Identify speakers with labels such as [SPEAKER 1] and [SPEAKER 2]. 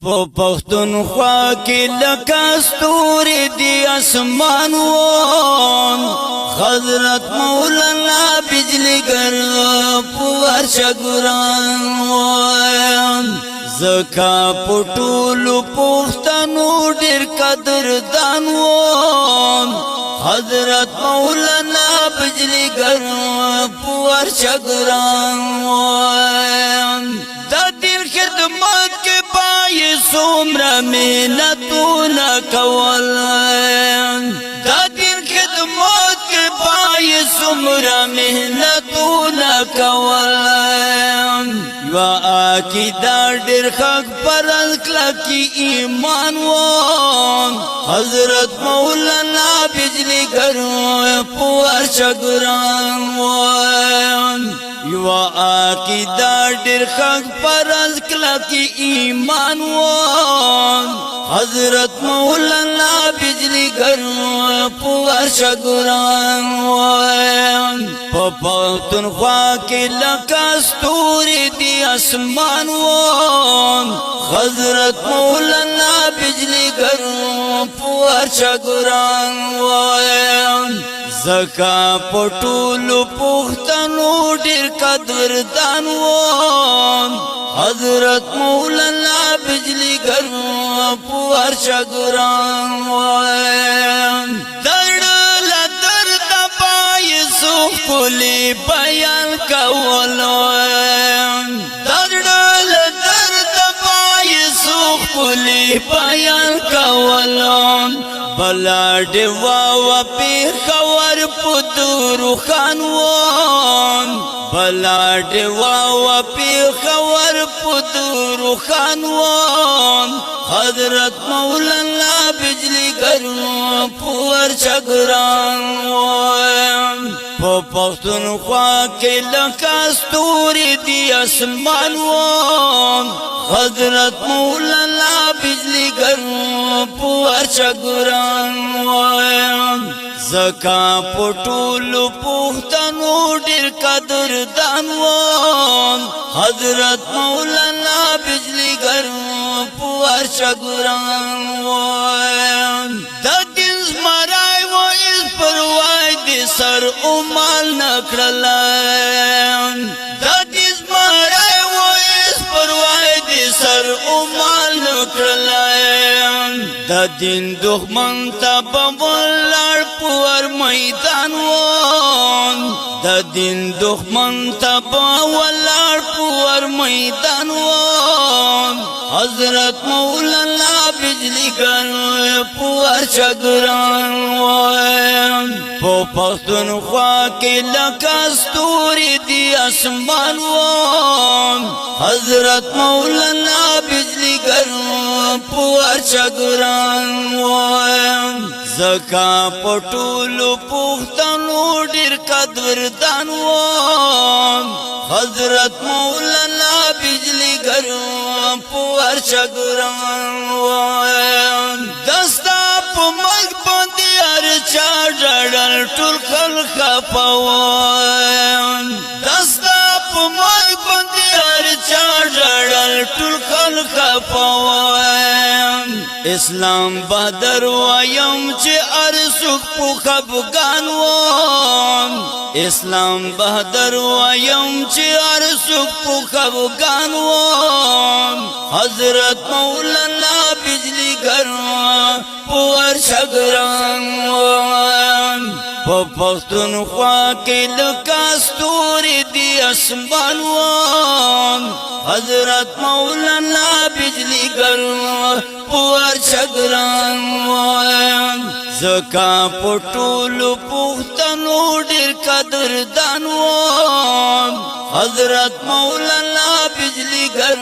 [SPEAKER 1] په پښتونخوا کې لکه ستوري دی اسمان وون حضرت مولانا بجلیګر په ورشه ګران وون زکا پټولو پښتنو ډېر قدردان وون حضرت مولانا بجلیګر په ورشه ګران وون د دین خدمت کې پای سومره مهنتونه کول د دین خدمت کې پای سومره مهنتونه کول یو عقیده ډېر حق پرست کلکې ایمان وون حضرت مولانا بجلیګر په ورشه ګران وون یو عقیده ډېر حق پرست کلکې ایمان وون حضرت مولانا بجلیګر په ورشه ګران وون په پښتونخوا کې لکه ستوري دی اسمان وون حضرت مولانا بجلیګر په ورشه ګران وون زکا پټولو پښتنو ډېر قدردان وون حضرت مولانا بجلیګر په ورشه ګران وون درد درد پای سو کلی بیان کول درد درد پای سو کلی بیان کول بلا دیوا و پی خور پدور خان وون بلا دیوا و پی خور پدور خان وون حضرت مولانا بجلیګر په ورشه ګران وون په پښتونخوا کې لکه ستوري دی اسمان وون حضرت مولانا بجلیګر په ورشه ګران وون زکا پټولو پښتنو ډېر قدردان وون حضرت مولانا بجلیګر په ورشه ګران وون د دین زمرای و اس پروای دي سر او مال نکړل د دین زمرای و اس پروای دي سر او مال نکړل د دین دښمن ته بولار پور میدان وون د دین دښمن ته بولار پور میدان وون حضرت مولانا بجلیګر په ورشه ګران وون په پښتونخوا کې لکه ستوري دی اسمان وون حضرت مولانا بجلیګر په ورشه ګران وون زکا پټولو پښتنو ډېر قدردان وون حضرت مولانا بجلیګر په ورشه ګران وون دستا په مرګ باندې هر چا ډاډل ټول خلک خفه وون دستا په مرګ باندې هر چا ډاډل ټول خلک خفه وون اسلام بهادر وایم چې ارسوک په خفګان وون اسلام بهادر وایم چې ارسوک په خفګان وون حضرت مولانا بجلیګر په ورشه ګران وون په پښتونخوا کې لکه ستوري دی اسمان وون حضرت مولانا بجلیګر په ورشه ګران وون زکا پټولو پښتنو ډېر قدردان وون حضرت مولانا بجلیګر